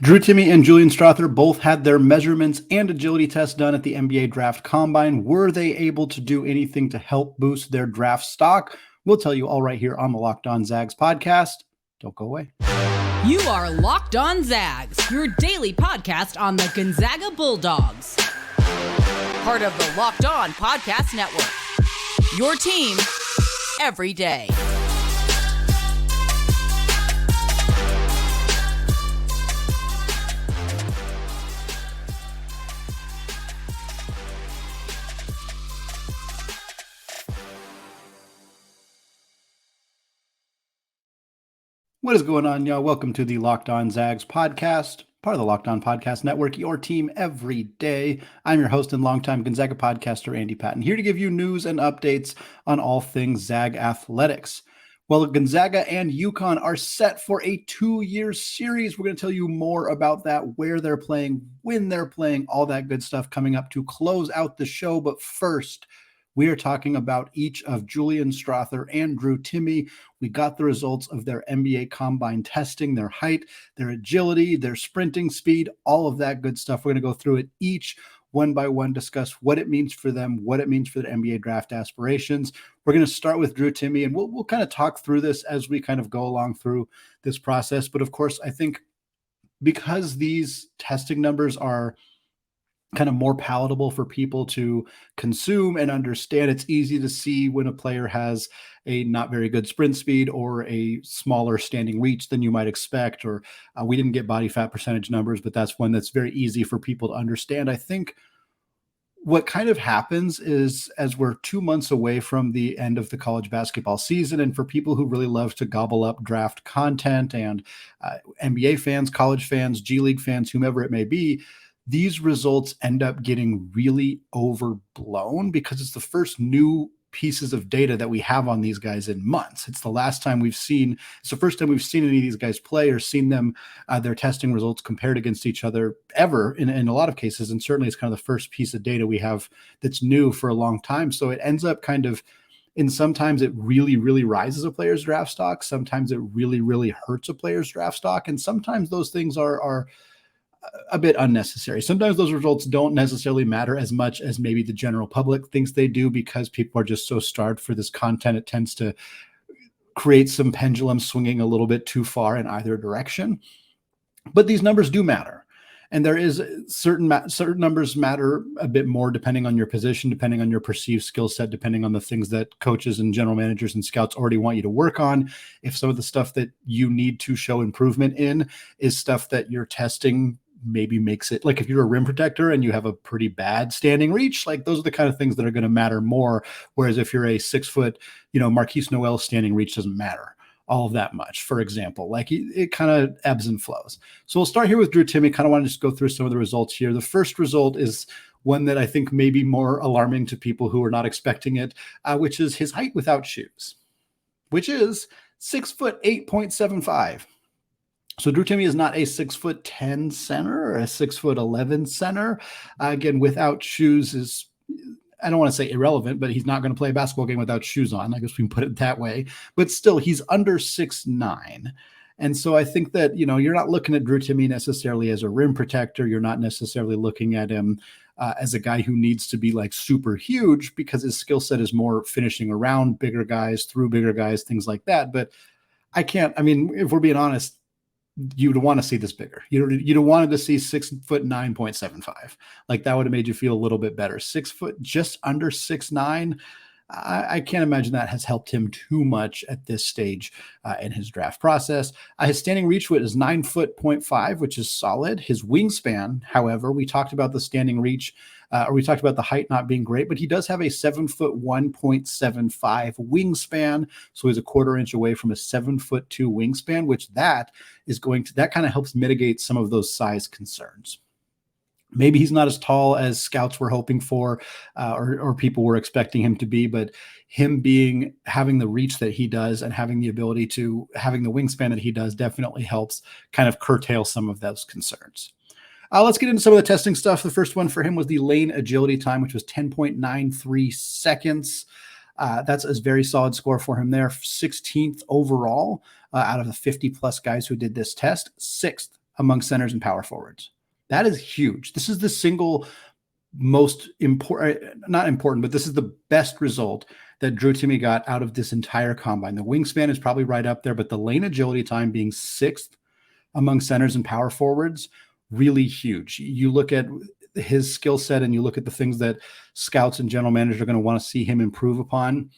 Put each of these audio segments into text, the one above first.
Drew Timme and Julian Strawther both had their measurements and agility tests done at the NBA Draft Combine. Were they able to do anything to help boost their draft stock? We'll tell you all right here on the Locked On Zags podcast. Don't go away. You are Locked On Zags, your daily podcast on the Gonzaga Bulldogs. Part of the Locked On Podcast Network. Your team every day. What is going on, y'all? Welcome to the Locked On Zags podcast, part of the Locked On Podcast Network, your team every day. I'm your host and longtime Gonzaga podcaster, Andy Patton, here to give you news and updates on all things Zag athletics. Well, Gonzaga and UConn are set for a 2-year series. We're going to tell you more about that, where they're playing, when they're playing, all that good stuff coming up to close out the show. But first, we are talking about each of Julian Strawther and Drew Timme. We got the results of their NBA Combine testing, their height, their agility, their sprinting speed, all of that good stuff. We're going to go through it each one by one, discuss what it means for them, what it means for the NBA draft aspirations. We're going to start with Drew Timme, and we'll kind of talk through this as we kind of go along through this process. But of course, I think because these testing numbers are kind of more palatable for people to consume and understand, it's easy to see when a player has a not very good sprint speed or a smaller standing reach than you might expect, or we didn't get body fat percentage numbers, but that's one that's very easy for people to understand. I think what kind of happens is, as we're 2 months away from the end of the college basketball season, and for people who really love to gobble up draft content and NBA fans, college fans, G League fans, whomever it may be, these results end up getting really overblown because it's the first new pieces of data that we have on these guys in months. It's the first time we've seen any of these guys play or seen them, their testing results compared against each other ever in a lot of cases. And certainly it's kind of the first piece of data we have that's new for a long time. So it ends up kind of, and sometimes it really, really rises a player's draft stock. Sometimes it really, really hurts a player's draft stock. And sometimes those things are a bit unnecessary. Sometimes those results don't necessarily matter as much as maybe the general public thinks they do, because people are just so starved for this content. It tends to create some pendulum swinging a little bit too far in either direction. But these numbers do matter. And there is certain numbers matter a bit more depending on your position, depending on your perceived skill set, depending on the things that coaches and general managers and scouts already want you to work on. If some of the stuff that you need to show improvement in is stuff that you're testing maybe makes it, like if you're a rim protector and you have a pretty bad standing reach, like those are the kind of things that are going to matter more. Whereas if you're a 6 foot, Marquise Noel's standing reach doesn't matter all of that much, for example. Like it kind of ebbs and flows. So we'll start here with Drew Timme. Kind of want to just go through some of the results here. The first result is one that I think may be more alarming to people who are not expecting it, which is his height without shoes, which is 6 foot 8.75. So Drew Timme is not a 6'10" center or a 6'11" center. Again, without shoes is, I don't want to say irrelevant, but he's not going to play a basketball game without shoes on. I guess we can put it that way. But still, he's under 6'9". And so I think that, you're not looking at Drew Timme necessarily as a rim protector. You're not necessarily looking at him as a guy who needs to be like super huge, because his skill set is more finishing around bigger guys, through bigger guys, things like that. But if we're being honest, you'd want to see this bigger. You'd have wanted to see 6'9.75". Like that would have made you feel a little bit better. 6 foot, just under 6'9". I can't imagine that has helped him too much at this stage in his draft process. His standing reach width is 9'5", which is solid. His wingspan, however, we talked about the standing reach, or we talked about the height not being great, but he does have a 7'1.75" wingspan. So he's a quarter inch away from a 7'2" wingspan, which that kind of helps mitigate some of those size concerns. Maybe he's not as tall as scouts were hoping for, or people were expecting him to be, but him having the reach that he does and having the ability to having the wingspan that he does definitely helps kind of curtail some of those concerns. Let's get into some of the testing stuff. The first one for him was the lane agility time, which was 10.93 seconds. That's a very solid score for him there. 16th overall out of the 50 plus guys who did this test. 6th among centers and power forwards. That is huge. This is the single most important, not important, but this is the best result that Drew Timme got out of this entire combine. The wingspan is probably right up there, but the lane agility time being 6th among centers and power forwards, really huge. You look at his skill set and you look at the things that scouts and general managers are going to want to see him improve upon.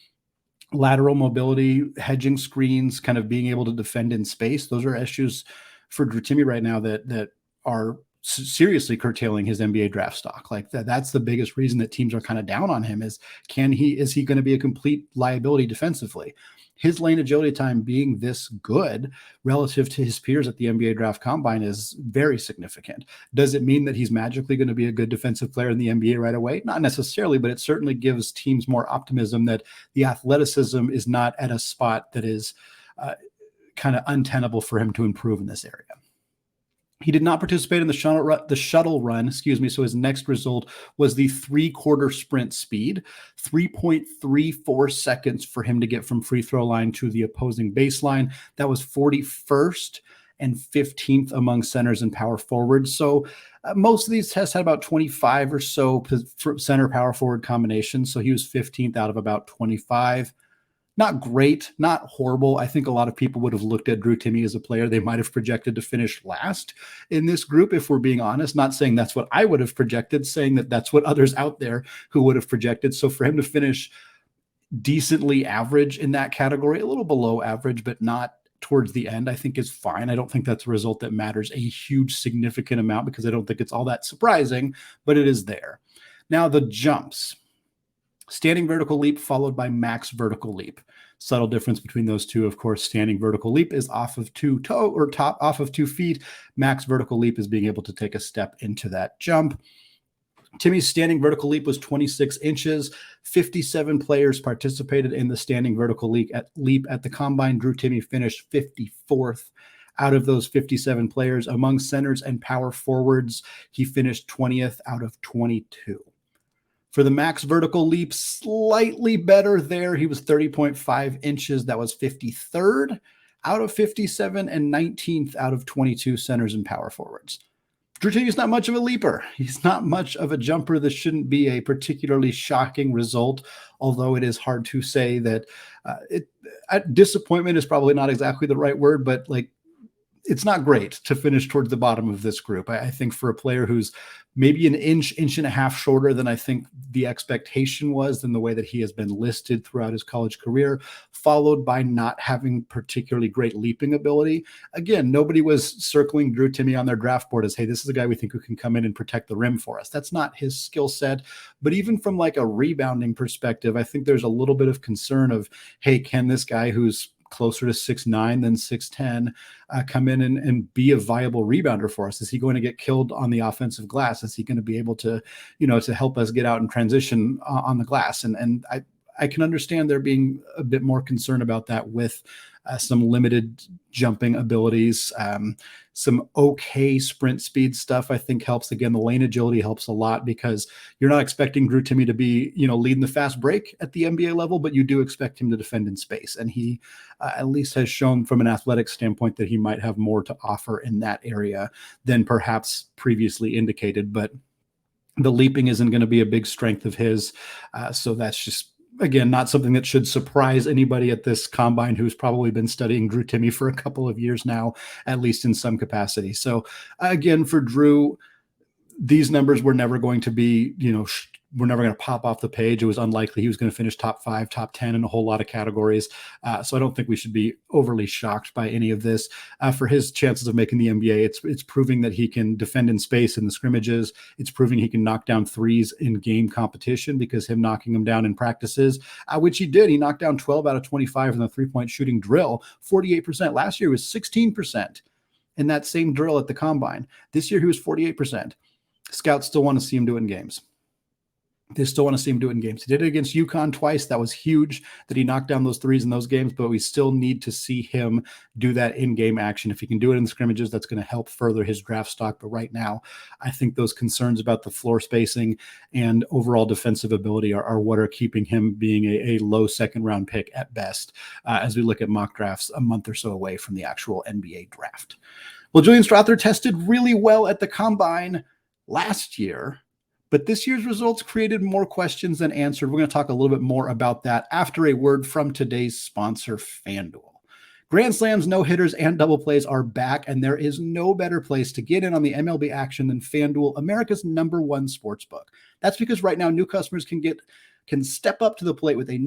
Lateral mobility, hedging screens, kind of being able to defend in space. Those are issues for Drew Timme right now that are seriously curtailing his NBA draft stock. Like that's the biggest reason that teams are kind of down on him is he going to be a complete liability defensively? His lane agility time being this good relative to his peers at the NBA draft combine is very significant. Does it mean that he's magically going to be a good defensive player in the NBA right away? Not necessarily, but it certainly gives teams more optimism that the athleticism is not at a spot that is kind of untenable for him to improve in this area. He did not participate in the shuttle run, so his next result was the 3-quarter sprint speed, 3.34 seconds for him to get from free throw line to the opposing baseline. That was 41st and 15th among centers and power forwards. So most of these tests had about 25 or so center power forward combinations. So he was 15th out of about 25. Not great, not horrible. I think a lot of people would have looked at Drew Timme as a player they might have projected to finish last in this group, if we're being honest. Not saying that's what I would have projected, saying that that's what others out there who would have projected. So for him to finish decently average in that category, a little below average, but not towards the end, I think is fine. I don't think that's a result that matters a huge, significant amount because I don't think it's all that surprising, but it is there. Now the jumps. Standing vertical leap followed by max vertical leap. Subtle difference between those two, of course. Standing vertical leap is off of off of 2 feet. Max vertical leap is being able to take a step into that jump. Timme's standing vertical leap was 26 inches. 57 players participated in the standing vertical leap at the combine. Drew Timme finished 54th. Out of those 57 players among centers and power forwards, he finished 20th out of 22. For the max vertical leap, slightly better there. He was 30.5 inches. That was 53rd out of 57 and 19th out of 22 centers and power forwards. Drew Timme is not much of a leaper. He's not much of a jumper. This shouldn't be a particularly shocking result, although it is hard to say that disappointment is probably not exactly the right word, but it's not great to finish towards the bottom of this group. I think for a player who's maybe an inch and a half shorter than I think the expectation was, than the way that he has been listed throughout his college career, followed by not having particularly great leaping ability. Again, nobody was circling Drew Timme on their draft board as, hey, this is a guy we think who can come in and protect the rim for us. That's not his skill set. But even from a rebounding perspective, I think there's a little bit of concern of, hey, can this guy who's closer to 6'9" than 6'10", come in and be a viable rebounder for us? Is he going to get killed on the offensive glass? Is he going to be able to, to help us get out and transition on the glass? And I can understand there being a bit more concern about that with some limited jumping abilities, some okay sprint speed stuff I think helps. Again, the lane agility helps a lot because you're not expecting Drew Timme to be, leading the fast break at the NBA level, but you do expect him to defend in space. And he at least has shown from an athletic standpoint that he might have more to offer in that area than perhaps previously indicated. But the leaping isn't going to be a big strength of his. So that's just, again, not something that should surprise anybody at this combine who's probably been studying Drew Timme for a couple of years now, at least in some capacity. So again, for Drew, these numbers were never going to be, we're never going to pop off the page. It was unlikely he was going to finish top 5, top 10 in a whole lot of categories. So I don't think we should be overly shocked by any of this. For his chances of making the NBA, it's proving that he can defend in space in the scrimmages. It's proving he can knock down threes in game competition because him knocking them down in practices, which he did. He knocked down 12 out of 25 in the three-point shooting drill, 48%. Last year was 16% in that same drill at the combine. This year he was 48%. Scouts still want to see him do it in games. They still want to see him do it in games. He did it against UConn twice. That was huge that he knocked down those threes in those games, but we still need to see him do that in-game action. If he can do it in the scrimmages, that's going to help further his draft stock. But right now, I think those concerns about the floor spacing and overall defensive ability are what are keeping him being a low second-round pick at best as we look at mock drafts a month or so away from the actual NBA draft. Well, Julian Strawther tested really well at the combine last year, but this year's results created more questions than answered. We're going to talk a little bit more about that after a word from today's sponsor, FanDuel. Grand slams, no-hitters, and double plays are back, and there is no better place to get in on the MLB action than FanDuel, America's #1 sportsbook. That's because right now new customers can step up to the plate with a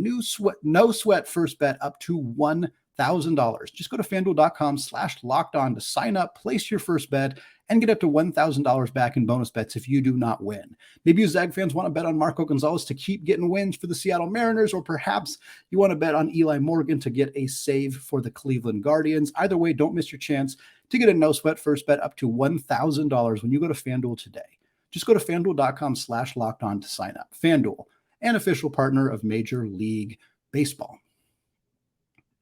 no sweat first bet up to $1,000. Just go to FanDuel.com/lockedon to sign up, place your first bet, and get up to $1,000 back in bonus bets if you do not win. Maybe you Zag fans want to bet on Marco Gonzalez to keep getting wins for the Seattle Mariners, or perhaps you want to bet on Eli Morgan to get a save for the Cleveland Guardians. Either way, don't miss your chance to get a no-sweat first bet up to $1,000 when you go to FanDuel today. Just go to FanDuel.com/lockedon to sign up. FanDuel, an official partner of Major League Baseball.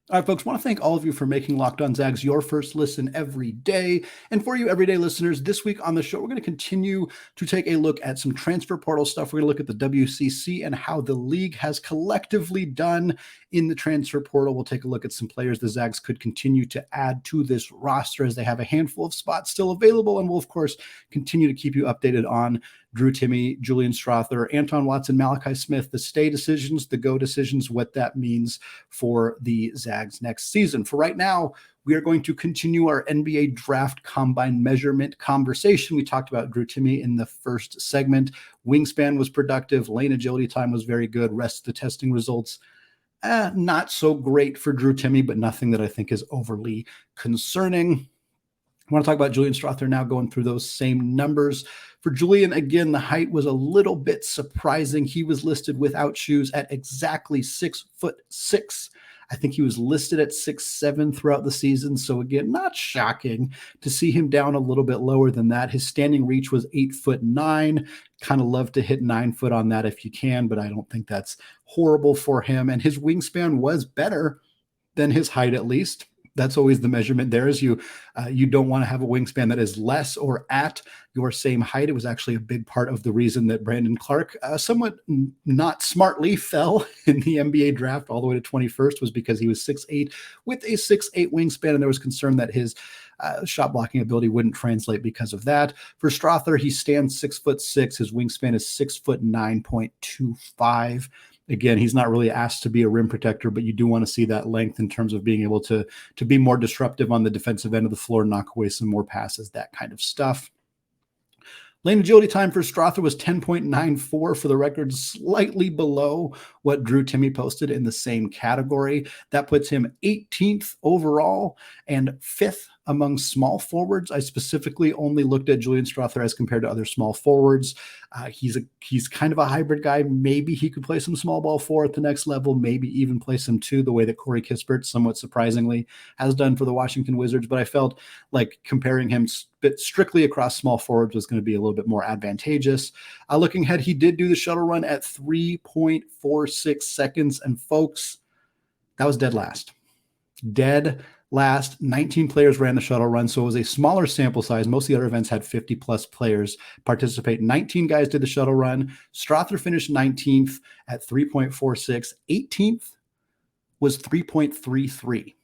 All right, folks, I want to thank all of you for making Locked On Zags your first listen every day. And for you everyday listeners, this week on the show, we're going to continue to take a look at some transfer portal stuff. We're going to look at the WCC and how the league has collectively done in the transfer portal. We'll take a look at some players the Zags could continue to add to this roster as they have a handful of spots still available. And we'll, of course, continue to keep you updated on Drew Timme, Julian Strawther, Anton Watson, Malachi Smith, the stay decisions, the go decisions, what that means for the Zags next season. For right now, we are going to continue our NBA draft combine measurement conversation. We talked about Drew Timme in the first segment. Wingspan was productive. Lane agility time was very good. Rest of the testing results, not so great for Drew Timme, but nothing that I think is overly concerning. I want to talk about Julian Strawther now, going through those same numbers. For Julian, again, the height was a little bit surprising. He was listed without shoes at exactly 6'6". I think he was listed at 6'7" throughout the season. So again, not shocking to see him down a little bit lower than that. His standing reach was 8'9". Kind of love to hit 9 foot on that if you can, but I don't think that's horrible for him. And his wingspan was better than his height, at least. That's always the measurement there, is you don't want to have a wingspan that is less or at your same height. It was actually a big part of the reason that Brandon Clark somewhat not smartly fell in the NBA draft all the way to 21st, was because he was 6'8" with a 6'8" wingspan, and there was concern that his shot blocking ability wouldn't translate because of that. For Strawther, he stands 6'6". His wingspan is 6'9.25". Again, he's not really asked to be a rim protector, but you do want to see that length in terms of being able to be more disruptive on the defensive end of the floor, knock away some more passes, that kind of stuff. Lane agility time for Strawther was 10.94, for the record, slightly below what Drew Timme posted in the same category. That puts him 18th overall and 5th among small forwards. I specifically only looked at Julian Strawther as compared to other small forwards. He's kind of a hybrid guy. Maybe he could play some small ball 4 at the next level, maybe even play some 2, the way that Corey Kispert, somewhat surprisingly, has done for the Washington Wizards. But I felt like comparing him strictly across small forwards was going to be a little bit more advantageous. Looking ahead, he did do the shuttle run at 3.46 seconds. And folks, that was dead last. Dead last. 19 players ran the shuttle run, so it was a smaller sample size. Most of the other events had 50 plus players participate. 19 guys did the shuttle run. Strawther finished 19th at 3.46. 18th was 3.33.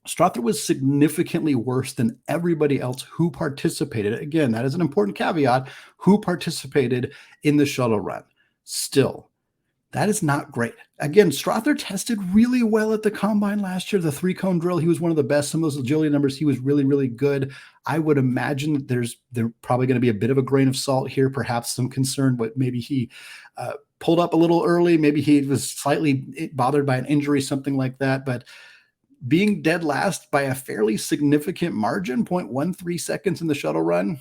Strawther was significantly worse than everybody else who participated. Again, that is an important caveat, who participated in the shuttle run. Still, that is not great. Again, Strawther tested really well at the combine last year. The 3-cone drill, he was one of the best. Some of those agility numbers, he was really, really good. I would imagine that there's probably going to be a bit of a grain of salt here, perhaps some concern, but maybe he pulled up a little early. Maybe he was slightly bothered by an injury, something like that. But being dead last by a fairly significant margin, 0.13 seconds in the shuttle run,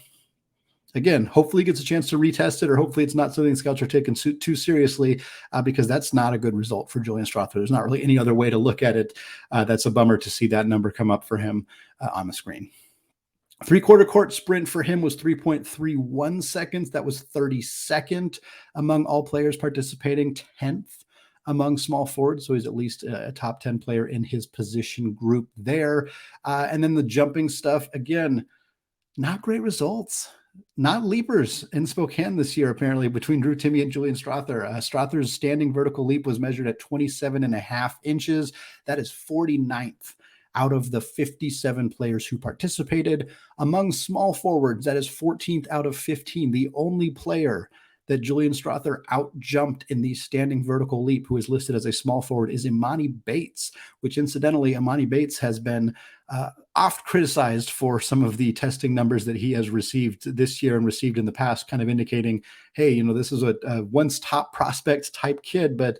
again, hopefully he gets a chance to retest it, or hopefully it's not something scouts are taking too seriously, because that's not a good result for Julian Strawther. There's not really any other way to look at it. That's a bummer to see that number come up for him on the screen. 3/4 court sprint for him was 3.31 seconds. That was 32nd among all players participating, 10th among small forwards. So he's at least a top 10 player in his position group there. And then the jumping stuff, again, not great results. Not leapers in Spokane this year, apparently, between Drew Timme and Julian Strawther. Strawther's standing vertical leap was measured at 27.5 inches. That is 49th out of the 57 players who participated. Among small forwards, that is 14th out of 15. The only player that Julian Strawther out-jumped in the standing vertical leap, who is listed as a small forward, is Imani Bates, which incidentally, Imani Bates has been oft criticized for some of the testing numbers that he has received this year and received in the past, kind of indicating, hey, this is a once top prospect type kid, but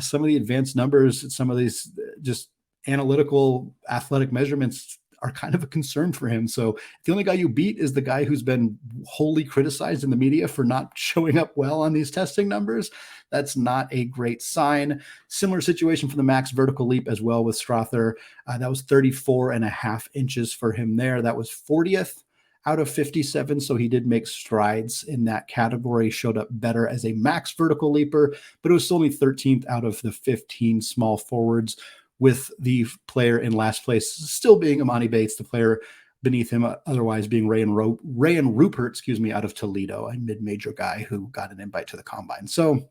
some of the advanced numbers, some of these just analytical athletic measurements are kind of a concern for him. So the only guy you beat is the guy who's been wholly criticized in the media for not showing up well on these testing numbers. That's not a great sign. Similar situation for the max vertical leap as well with Strawther. That was 34.5 inches for him there. That was 40th out of 57. So he did make strides in that category, showed up better as a max vertical leaper, but it was only 13th out of the 15 small forwards, with the player in last place still being Imani Bates, the player beneath him otherwise being Ray and Rupert, out of Toledo, a mid-major guy who got an invite to the combine. So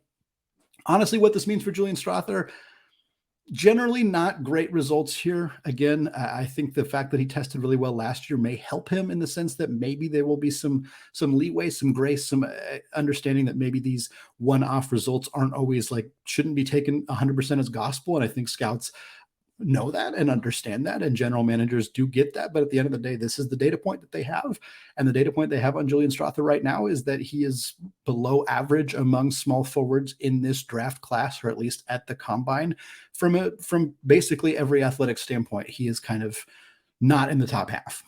honestly, what this means for Julian Strawther, generally not great results here. Again, I think the fact that he tested really well last year may help him in the sense that maybe there will be some leeway, some grace, some understanding that maybe these one-off results aren't always shouldn't be taken 100% as gospel. And I think scouts know that and understand that, and general managers do get that. But at the end of the day, this is the data point that they have. And the data point they have on Julian Strawther right now is that he is below average among small forwards in this draft class, or at least at the combine. From basically every athletic standpoint, he is kind of not in the top half.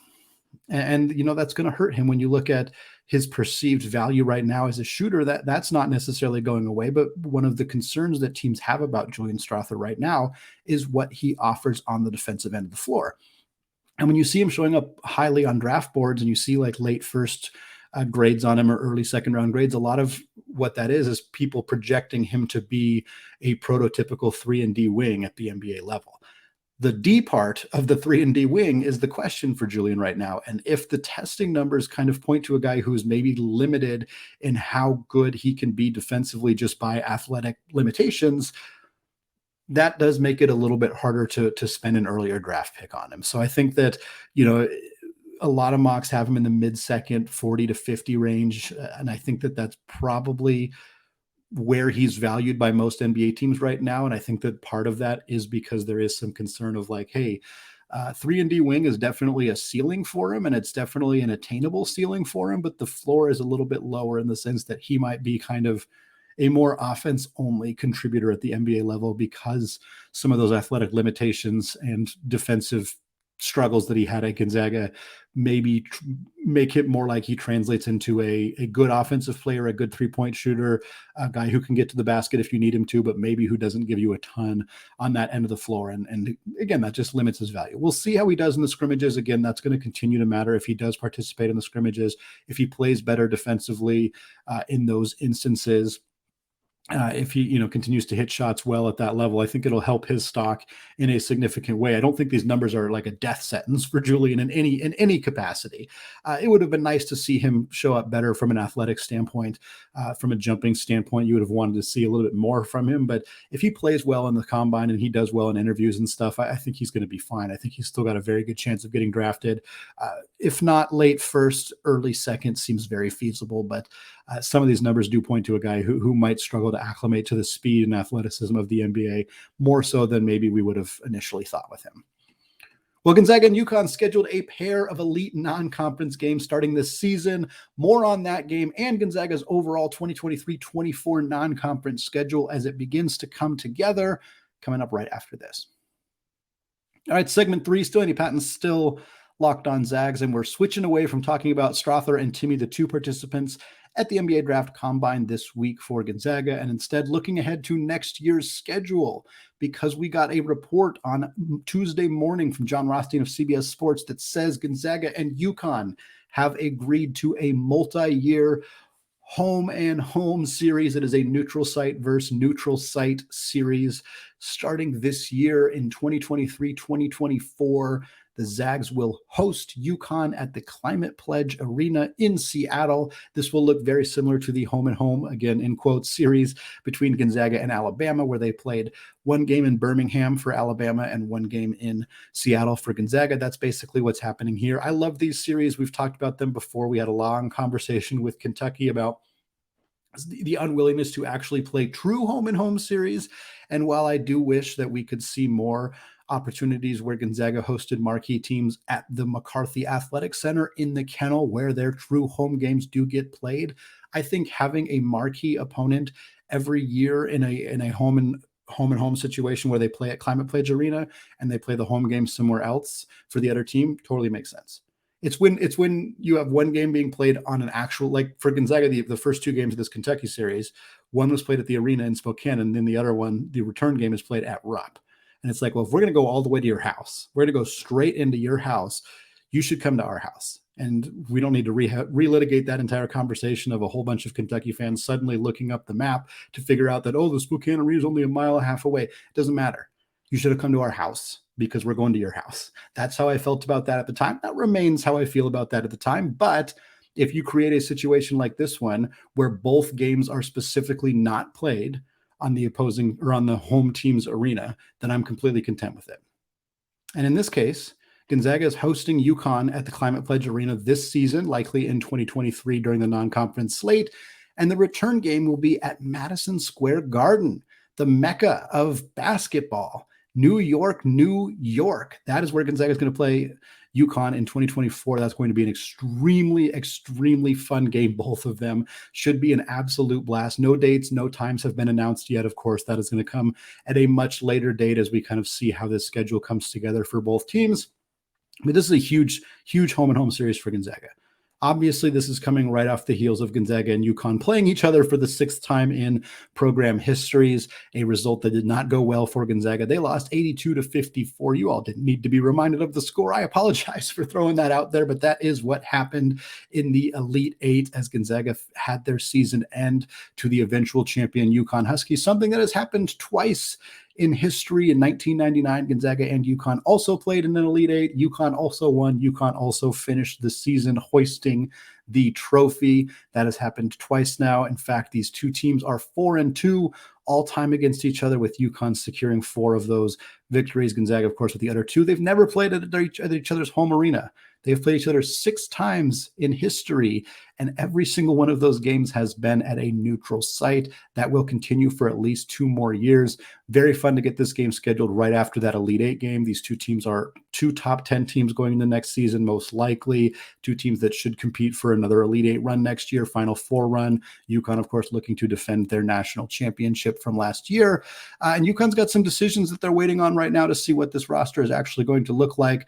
And that's going to hurt him when you look at his perceived value right now as a shooter. That's not necessarily going away, but one of the concerns that teams have about Julian Strawther right now is what he offers on the defensive end of the floor. And when you see him showing up highly on draft boards and you see late first grades on him or early second round grades, a lot of what that is people projecting him to be a prototypical 3-and-D wing at the NBA level. The D part of the 3-and-D wing is the question for Julian right now. And if the testing numbers kind of point to a guy who is maybe limited in how good he can be defensively just by athletic limitations, that does make it a little bit harder to spend an earlier draft pick on him. So I think that, a lot of mocks have him in the mid-second, 40 to 50 range. And I think that that's probably where he's valued by most NBA teams right now. And I think that part of that is because there is some concern of 3-and-D wing is definitely a ceiling for him, and it's definitely an attainable ceiling for him, but the floor is a little bit lower in the sense that he might be kind of a more offense-only contributor at the NBA level because some of those athletic limitations and defensive struggles that he had at Gonzaga maybe make it more like he translates into a good offensive player, a good three-point shooter, a guy who can get to the basket if you need him to, but maybe who doesn't give you a ton on that end of the floor. And again, that just limits his value. We'll see how he does in the scrimmages. Again, that's going to continue to matter if he does participate in the scrimmages, if he plays better defensively in those instances. If he, continues to hit shots well at that level, I think it'll help his stock in a significant way. I don't think these numbers are like a death sentence for Julian in any capacity. It would have been nice to see him show up better from an athletic standpoint, from a jumping standpoint. You would have wanted to see a little bit more from him. But if he plays well in the combine and he does well in interviews and stuff, I think he's going to be fine. I think he's still got a very good chance of getting drafted. If not late first, early second seems very feasible. But some of these numbers do point to a guy who might struggle to acclimate to the speed and athleticism of the NBA more so than maybe we would have initially thought with him. Well, Gonzaga and UConn scheduled a pair of elite non-conference games starting this season. More on that game and Gonzaga's overall 2023-24 non-conference schedule as it begins to come together, coming up right after this. All right, segment 3, still Andy Patton, still Locked On Zags, and we're switching away from talking about Strawther and Timme, the two participants at the NBA Draft Combine this week for Gonzaga, and instead looking ahead to next year's schedule, because we got a report on Tuesday morning from John Rothstein of CBS Sports that says Gonzaga and UConn have agreed to a multi-year home and home series. It is a neutral site versus neutral site series starting this year in 2023-2024. The Zags will host UConn at the Climate Pledge Arena in Seattle. This will look very similar to the home and home, again in quotes, series between Gonzaga and Alabama, where they played one game in Birmingham for Alabama and one game in Seattle for Gonzaga. That's basically what's happening here. I love these series. We've talked about them before. We had a long conversation with Kentucky about the unwillingness to actually play true home and home series. And while I do wish that we could see more opportunities where Gonzaga hosted marquee teams at the McCarthy Athletic Center in the Kennel, where their true home games do get played, I think having a marquee opponent every year in a home and home situation where they play at Climate Pledge Arena and they play the home game somewhere else for the other team totally makes sense. It's when you have one game being played on an actual, like for Gonzaga, the first two games of this Kentucky series, one was played at the arena in Spokane, and then the other one, the return game, is played at Rupp. And it's like, well, if we're going to go all the way to your house, we're going to go straight into your house, you should come to our house. And we don't need to relitigate that entire conversation of a whole bunch of Kentucky fans suddenly looking up the map to figure out that, oh, the Spokane arena is only a mile and a half away. It doesn't matter. You should have come to our house because we're going to your house. That's how I felt about that at the time. That remains how I feel about that at the time. But if you create a situation like this one where both games are specifically not played on the opposing or on the home team's arena, then I'm completely content with it. And in this case, Gonzaga is hosting UConn at the Climate Pledge Arena this season, likely in 2023 during the non-conference slate. And the return game will be at Madison Square Garden, the mecca of basketball. New York, New York. That is where Gonzaga is going to play UConn in 2024. That's going to be an extremely, extremely fun game. Both of them should be an absolute blast. No dates, no times have been announced yet. Of course, that is going to come at a much later date as we kind of see how this schedule comes together for both teams. But this is a huge, huge home and home series for Gonzaga. Obviously, this is coming right off the heels of Gonzaga and UConn playing each other for the sixth time in program histories, a result that did not go well for Gonzaga. They lost 82-54. You all didn't need to be reminded of the score. I apologize for throwing that out there, but that is what happened in the Elite Eight as Gonzaga had their season end to the eventual champion UConn Huskies, something that has happened twice in history. In 1999, Gonzaga and UConn also played in an Elite Eight. UConn also won. UConn also finished the season hoisting the trophy. That has happened twice now. In fact, these two teams are 4-2 all time against each other, with UConn securing 4 of those victories. Gonzaga, of course, with the other 2. They've never played at each other's home arena. They've played each other 6 times in history, and every single one of those games has been at a neutral site. That will continue for at least 2 more years. Very fun to get this game scheduled right after that Elite Eight game. These two teams are 2 top 10 teams going into next season, most likely. 2 teams that should compete for another Elite Eight run next year, Final Four run. UConn, of course, looking to defend their national championship from last year. And UConn's got some decisions that they're waiting on right now to see what this roster is actually going to look like.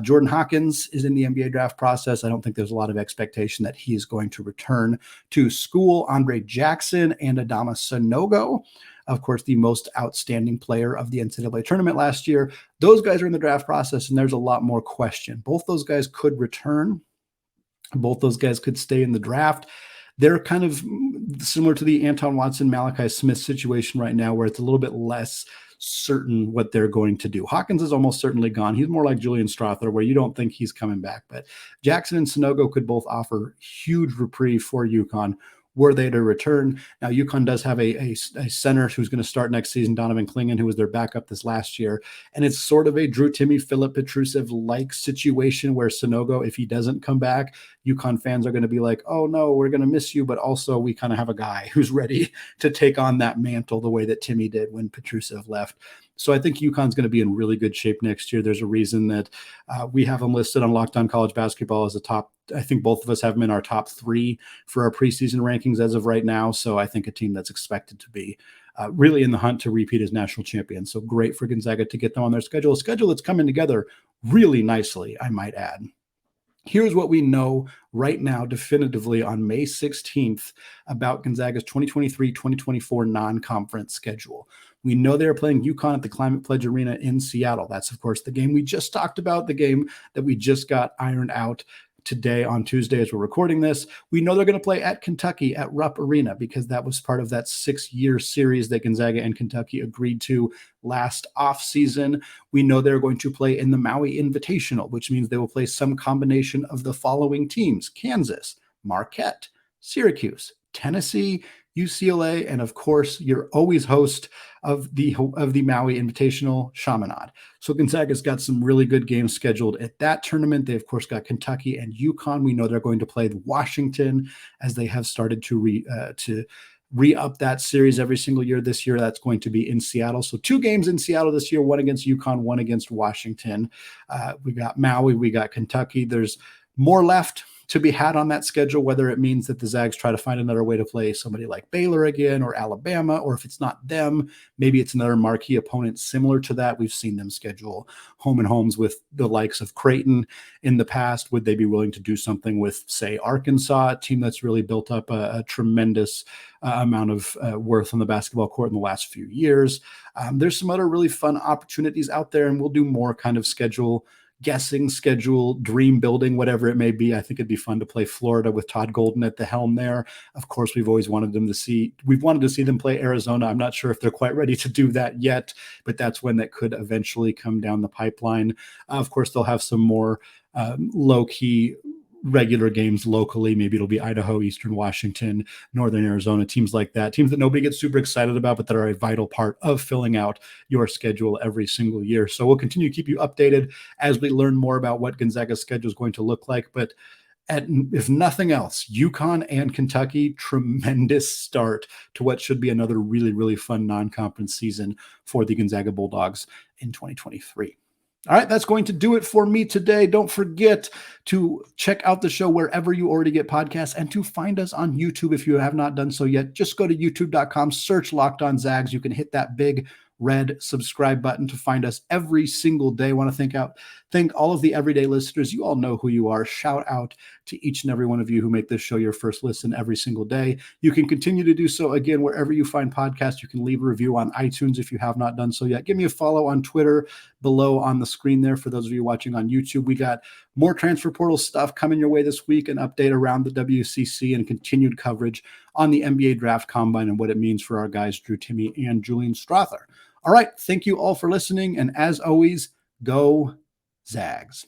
Jordan Hawkins is in the NBA draft process. I don't think there's a lot of expectation that he is going to return to school. Andre Jackson and Adama Sanogo, of course, the most outstanding player of the NCAA tournament last year. Those guys are in the draft process, and there's a lot more question. Both those guys could return. Both those guys could stay in the draft. They're kind of similar to the Anton Watson, Malachi Smith situation right now, where it's a little bit less certain what they're going to do. Hawkins is almost certainly gone. He's more like Julian Strawther, where you don't think he's coming back. But Jackson and Sanogo could both offer huge reprieve for UConn were they to return. Now, UConn does have a center who's going to start next season, Donovan Clingan, who was their backup this last year. And it's sort of a Drew Timme, Filip Petrusev-like situation where Sanogo, if he doesn't come back, UConn fans are going to be like, oh, no, we're going to miss you. But also we kind of have a guy who's ready to take on that mantle the way that Timme did when Petrusev left. So I think UConn's going to be in really good shape next year. There's a reason that we have them listed on Locked On College Basketball as a top. I think both of us have them in our top 3 for our preseason rankings as of right now. So I think a team that's expected to be really in the hunt to repeat as national champion. So great for Gonzaga to get them on their schedule. A schedule that's coming together really nicely, I might add. Here's what we know right now definitively on May 16th about Gonzaga's 2023-2024 non-conference schedule. We know they're playing UConn at the Climate Pledge Arena in Seattle. That's, of course, the game we just talked about, the game that we just got ironed out today on Tuesday as we're recording this. We know they're going to play at Kentucky at Rupp Arena because that was part of that 6-year series that Gonzaga and Kentucky agreed to last offseason. We know they're going to play in the Maui Invitational, which means they will play some combination of the following teams: Kansas, Marquette, Syracuse, Tennessee, UCLA, and of course, you're always host of the Maui Invitational, Chaminade. So Gonzaga's got some really good games scheduled at that tournament. They, of course, got Kentucky and UConn. We know they're going to play Washington, as they have started to re-up that series every single year. This year, that's going to be in Seattle. So 2 games in Seattle this year, one against UConn, one against Washington. We got Maui, we got Kentucky. There's more left to be had on that schedule, whether it means that the Zags try to find another way to play somebody like Baylor again or Alabama, or if it's not them, maybe it's another marquee opponent similar to that. We've seen them schedule home and homes with the likes of Creighton in the past. Would they be willing to do something with, say, Arkansas, a team that's really built up a tremendous amount of worth on the basketball court in the last few years? There's some other really fun opportunities out there, and we'll do more kind of schedule guessing, schedule, dream building, whatever it may be. I think it'd be fun to play Florida with Todd Golden at the helm there. Of course, we've wanted to see them play Arizona. I'm not sure if they're quite ready to do that yet, but that's when that could eventually come down the pipeline. Of course, they'll have some more low-key regular games locally. Maybe it'll be Idaho, Eastern Washington, Northern Arizona, teams like that, teams that nobody gets super excited about, but that are a vital part of filling out your schedule every single year. So we'll continue to keep you updated as we learn more about what Gonzaga's schedule is going to look like. But if nothing else, UConn and Kentucky, tremendous start to what should be another really, really fun non-conference season for the Gonzaga Bulldogs in 2023. All right, that's going to do it for me today. Don't forget to check out the show wherever you already get podcasts, and to find us on YouTube if you have not done so yet. Just go to youtube.com, search Locked On Zags. You can hit that big red subscribe button to find us every single day. I want to thank all of the everyday listeners. You all know who you are. Shout out to each and every one of you who make this show your first listen every single day. You can continue to do so again wherever you find podcasts. You can leave a review on iTunes if you have not done so yet. Give me a follow on Twitter below on the screen there for those of you watching on YouTube. We got more transfer portal stuff coming your way this week, an update around the WCC, and continued coverage on the NBA Draft Combine and what it means for our guys Drew Timme and Julian Strawther. All right, thank you all for listening, and as always, go Zags.